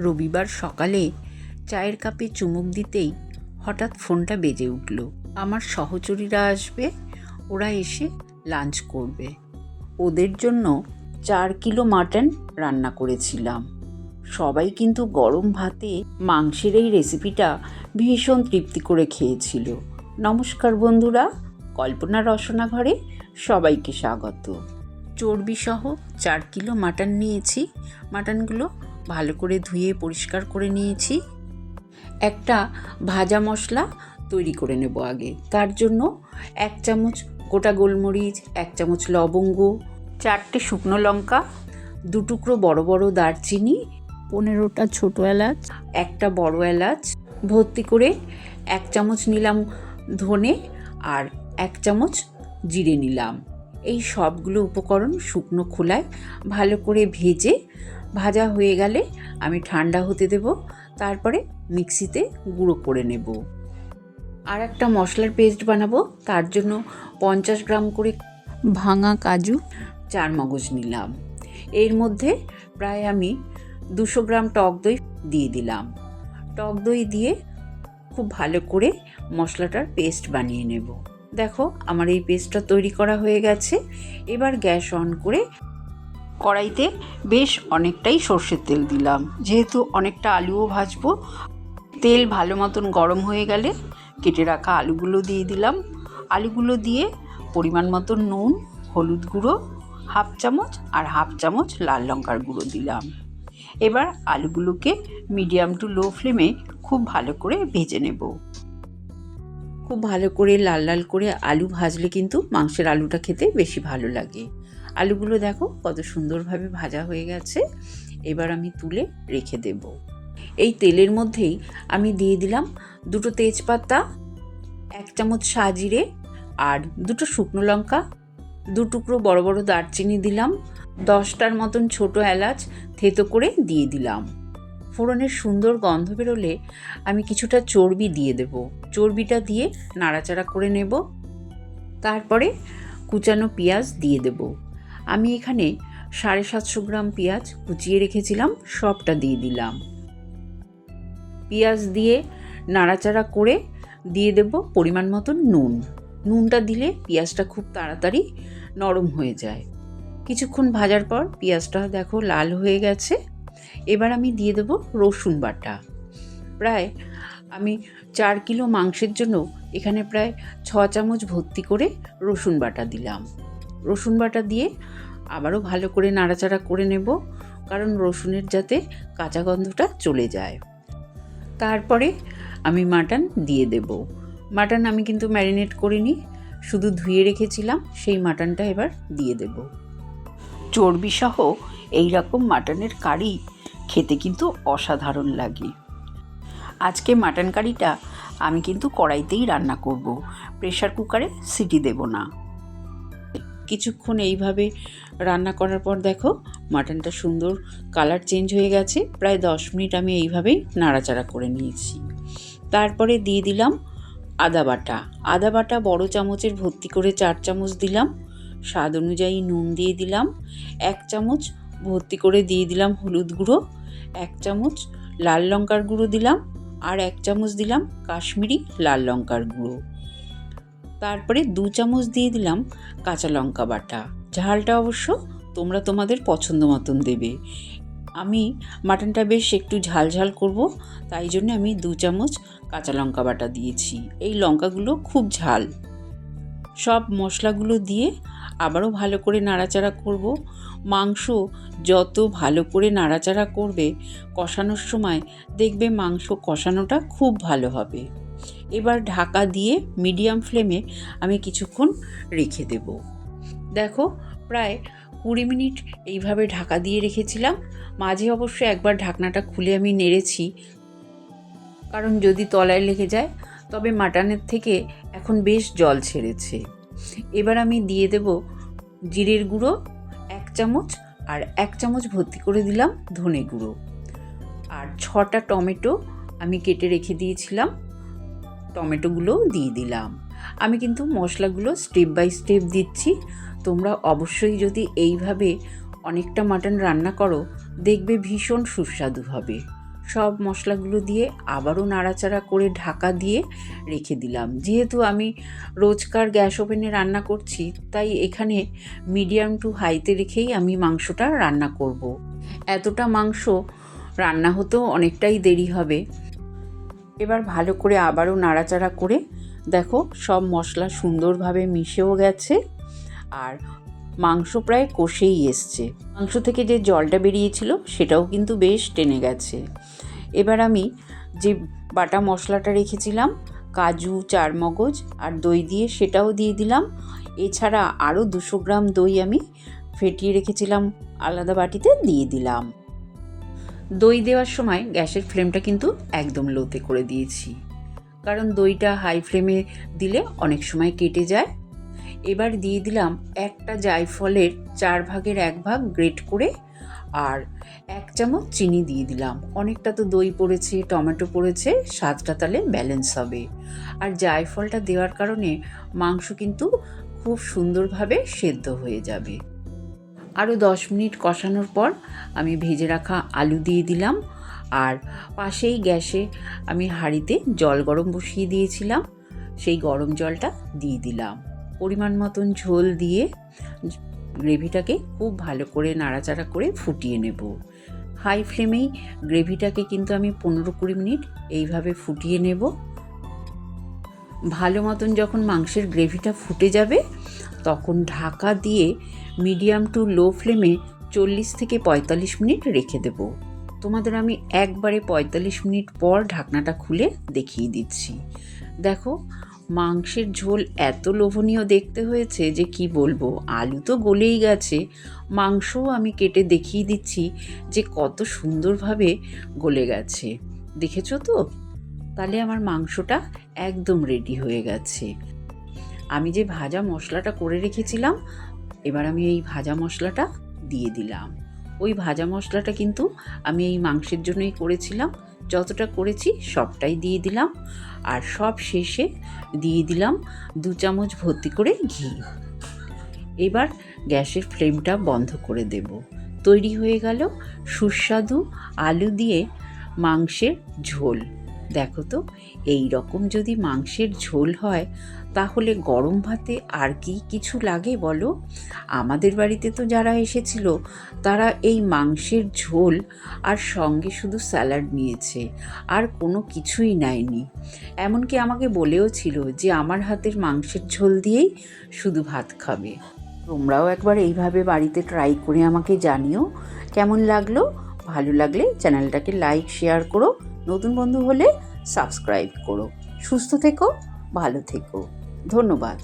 রবিবার সকালে চায়ের কাপে চুমুক দিতেই হঠাৎ ফোনটা বেজে উঠল। আমার সহচরীরা আসবে, ওরা এসে লাঞ্চ করবে। ওদের জন্য 4 কিলো মাটন রান্না করেছিলাম। সবাই কিন্তু গরম ভাতে মাংসের এই রেসিপিটা ভীষণ তৃপ্তি করে খেয়েছিল। নমস্কার বন্ধুরা, কল্পনা রসনা ঘরে সবাইকে স্বাগত। চর্বিসহ 4 কিলো মাটন নিয়েছি। মাটনগুলো ভালো করে ধুয়ে পরিষ্কার করে নিয়েছি। একটা ভাজা মশলা তৈরি করে নেব আগে। তার জন্য 1 চামচ গোটা গোলমরিচ, 1 চামচ লবঙ্গ, 4টে শুকনো লঙ্কা, 2 টুকরো বড় বড় দারচিনি, 15টা ছোটো এলাচ, একটা বড় এলাচ ভর্তি করে 1 চামচ নিলাম ধনে আর 1 চামচ জিরে নিলাম। এই সবগুলো উপকরণ শুকনো খোলায় ভালো করে ভেজে ভাজা হয়ে গেলে আমি ঠান্ডা হতে দেব। তারপরে মিক্সিতে গুঁড়ো করে নেব। আর একটা মশলার পেস্ট বানাবো। তার জন্য 50 গ্রাম করে ভাঙা কাজু, 4 মগজ নিলাম। এর মধ্যে প্রায় আমি 200 গ্রাম টক দই দিয়ে দিলাম। টক দই দিয়ে খুব ভালো করে মশলাটার পেস্ট বানিয়ে নেব। দেখো আমার এই পেস্টটা তৈরি করা হয়ে গেছে। এবার গ্যাস অন করে কড়াইতে বেশ অনেকটাই সর্ষের তেল দিলাম, যেহেতু অনেকটা আলুও ভাজবো। তেল ভালো মতন গরম হয়ে গেলে কেটে রাখা আলুগুলো দিয়ে দিলাম। আলুগুলো দিয়ে পরিমাণ মতন নুন, হলুদ গুঁড়ো 1/2 চামচ আর 1/2 চামচ লাল লঙ্কার গুঁড়ো দিলাম। এবার আলুগুলোকে মিডিয়াম টু লো ফ্লেমে খুব ভালো করে ভেজে নেব। খুব ভালো করে লাল লাল করে আলু ভাজলে কিন্তু মাংসের আলুটা খেতে বেশি ভালো লাগে। আলুগুলো দেখো কত সুন্দরভাবে ভাজা হয়ে গেছে। এবার আমি তুলে রেখে দেব। এই তেলের মধ্যেই আমি দিয়ে দিলাম 2টো তেজপাতা, 1 চামচ সাজিরে আর 2টো শুকনো লঙ্কা, 2 টুকরো বড় বড় দারচিনি দিলাম, 10টার মতন ছোটো এলাচ থেতো করে দিয়ে দিলাম। ফোড়নের সুন্দর গন্ধ বেরোলে আমি কিছুটা চর্বি দিয়ে দেব। চর্বিটা দিয়ে নাড়াচাড়া করে নেব। তারপরে কুচানো পেঁয়াজ দিয়ে দেব। আমি এখানে 750 গ্রাম পেঁয়াজ কুচিয়ে রেখেছিলাম, সবটা দিয়ে দিলাম। পেঁয়াজ দিয়ে নাড়াচাড়া করে দিয়ে দেব পরিমাণ মতন নুন। নুনটা দিলে পেঁয়াজটা খুব তাড়াতাড়ি নরম হয়ে যায়। কিছুক্ষণ ভাজার পর পেঁয়াজটা দেখো লাল হয়ে গেছে। এবার আমি দিয়ে দেব রসুন বাটা। প্রায় আমি 4 কিলো মাংসের জন্য এখানে প্রায় 6 চামচ ভর্তি করে রসুন বাটা দিলাম। রসুন বাটা দিয়ে আবারও ভালো করে নাড়াচাড়া করে নেব, কারণ রসুনের যাতে কাঁচা গন্ধটা চলে যায়। তারপরে আমি মাটন দিয়ে দেব। মাটন আমি কিন্তু ম্যারিনেট করিনি, শুধু ধুয়ে রেখেছিলাম। সেই মাটনটা এবার দিয়ে দেব। চর্বিসহ এই রকম মাটনের কারি খেতে কিন্তু অসাধারণ লাগে। আজকে মাটন কারিটা আমি কিন্তু কড়াইতেই রান্না করব, প্রেশার কুকারে সিটি দেব না। কিছুক্ষণ এইভাবে রান্না করার পর দেখো মাটনটা সুন্দর কালার চেঞ্জ হয়ে গেছে। প্রায় 10 মিনিট আমি এইভাবেই নাড়াচাড়া করে নিয়েছি। তারপরে দিয়ে দিলাম আদা বাটা। আদা বাটা বড় চামচের ভর্তি করে 4 চামচ দিলাম। স্বাদ অনুযায়ী নুন দিয়ে দিলাম। 1 চামচ ভর্তি করে দিয়ে দিলাম হলুদ গুঁড়ো, 1 চামচ লাল লঙ্কার গুঁড়ো দিলাম আর 1 চামচ দিলাম কাশ্মীরি লাল লঙ্কার গুঁড়ো। তারপরে 2 চামচ দিয়ে দিলাম কাঁচা লঙ্কা বাটা। ঝালটা অবশ্য তোমরা তোমাদের পছন্দ মতন দেবে। আমি মাটনটা বেশ একটু ঝাল ঝাল করব, তাই জন্য আমি 2 চামচ কাঁচা লঙ্কা বাটা দিয়েছি। এই লঙ্কাগুলো খুব ঝাল। সব মশলাগুলো দিয়ে আবারও ভালো করে নাড়াচাড়া করব। মাংস যত ভালো করে নাড়াচাড়া করবে কষানোর সময়, দেখবে মাংস কষানোটা খুব ভালো হবে। এবার ঢাকা দিয়ে মিডিয়াম ফ্লেমে আমি কিছুক্ষণ রেখে দেব। দেখো প্রায় 20 মিনিট এইভাবে ঢাকা দিয়ে রেখেছিলাম। মাঝে অবশ্য একবার ঢাকনাটা খুলে আমি নেড়েছি, কারণ যদি তলায় লেগে যায়। তবে মাটনের থেকে এখন বেশ জল ছেড়েছে। এবার আমি দিয়ে দেব জিরের গুঁড়ো 1 চামচ আর 1 চামচ ভর্তি করে দিলাম ধনে গুঁড়ো। আর 6টা টমেটো আমি কেটে রেখে দিয়েছিলাম, টমেটোগুলোও দিয়ে দিলাম। আমি কিন্তু মশলাগুলো স্টেপ বাই স্টেপ দিচ্ছি। তোমরা অবশ্যই যদি এইভাবে অনেকটা মাটন রান্না করো, দেখবে ভীষণ সুস্বাদু হবে। সব মশলাগুলো দিয়ে আবারও নাড়াচাড়া করে ঢাকা দিয়ে রেখে দিলাম। যেহেতু আমি রোজকার গ্যাস ওভেনে রান্না করছি, তাই এখানে মিডিয়াম টু হাইতে রেখেই আমি মাংসটা রান্না করব। এতটা মাংস রান্না হতেও অনেকটাই দেরি হবে। এবার ভালো করে আবারও নাড়াচাড়া করে দেখো সব মশলা সুন্দরভাবে মিশেও গেছে আর মাংস প্রায় কষেই এসছে। মাংস থেকে যে জলটা বেরিয়েছিল সেটাও কিন্তু বেশ টেনে গেছে। এবার আমি যে বাটা মশলাটা রেখেছিলাম, কাজু, চারমগজ আর দই দিয়ে, সেটাও দিয়ে দিলাম। এছাড়া আরও 200 গ্রাম দই আমি ফেটিয়ে রেখেছিলাম আলাদা বাটিতে দিয়ে দিলাম। দই দেওয়ার সময় গ্যাসের ফ্লেমটা কিন্তু একদম লোতে করে দিয়েছি, কারণ দইটা হাই ফ্লেমে দিলে অনেক সময় কেটে যায়। এবার দিয়ে দিলাম একটা জায়ফলের 4 ভাগের 1 ভাগ গ্রেট করে, আর 1 চামচ চিনি দিয়ে দিলাম। অনেকটা তো দই পড়েছে, টমেটো পড়েছে, স্বাদটা তাহলে ব্যালেন্স হবে। আর জায়ফলটা দেওয়ার কারণে মাংস কিন্তু খুব সুন্দরভাবে সেদ্ধ হয়ে যাবে। আরও 10 মিনিট কষানোর পর আমি ভেজে রাখা আলু দিয়ে দিলাম, আর পাশেই গ্যাসে আমি হাঁড়িতে জল গরম বসিয়ে দিয়েছিলাম, সেই গরম জলটা দিয়ে দিলাম। পরিমাণ মতন ঝোল দিয়ে গ্রেভিটাকে খুব ভালো করে নাড়াচাড়া করে ফুটিয়ে নেব। হাই ফ্লেমেই গ্রেভিটাকে কিন্তু আমি 15-20 মিনিট এইভাবে ফুটিয়ে নেব। ভালো মতন যখন মাংসের গ্রেভিটা ফুটে যাবে, তখন ঢাকা দিয়ে মিডিয়াম টু লো ফ্লেমে 40 থেকে 45 মিনিট রেখে দেব। তোমাদের আমি একবারে 45 মিনিট পর ঢাকনাটা খুলে দেখিয়ে দিচ্ছি। দেখো মাংসের ঝোল এত লোভনীয় দেখতে হয়েছে যে কি বলবো। আলু তো গলেই গেছে, মাংসও আমি কেটে দেখিয়ে দিচ্ছি যে কত সুন্দরভাবে গলে গেছে। দেখেছো তো? তাহলে আমার মাংসটা একদম রেডি হয়ে গেছে। আমি যে ভাজা মশলাটা করে রেখেছিলাম, এবার আমি এই ভাজা মশলাটা দিয়ে দিলাম। ওই ভাজা মশলাটা কিন্তু আমি এই মাংসের জন্যই করেছিলাম। যতটা করেছি সবটাই দিয়ে দিলাম, আর সব শেষে দিয়ে দিলাম 2 চামচ ভর্তি করে ঘি। এবার গ্যাসের ফ্লেমটা বন্ধ করে দেব। তৈরি হয়ে গেল সুস্বাদু আলু দিয়ে মাংসের ঝোল। দেখো তো, এই রকম যদি মাংসের ঝোল হয় তাহলে গরম ভাতে আর কি কিছু লাগে বলো? আমাদের বাড়িতে তো যারা এসেছিল তারা এই মাংসের ঝোল আর সঙ্গে শুধু স্যালাড নিয়েছে, আর কোনো কিছুই নেয়নি। এমনকি আমাকে বলেও ছিল যে আমার হাতের মাংসের ঝোল দিয়েই শুধু ভাত খাবে। তোমরাও একবার এইভাবে বাড়িতে ট্রাই করে আমাকে জানিও কেমন লাগলো। ভালো লাগলে চ্যানেলটাকে লাইক, শেয়ার করো, নতুন বন্ধু হলে সাবস্ক্রাইব করো। সুস্থ থেকো, ভালো থেকো। ধন্যবাদ।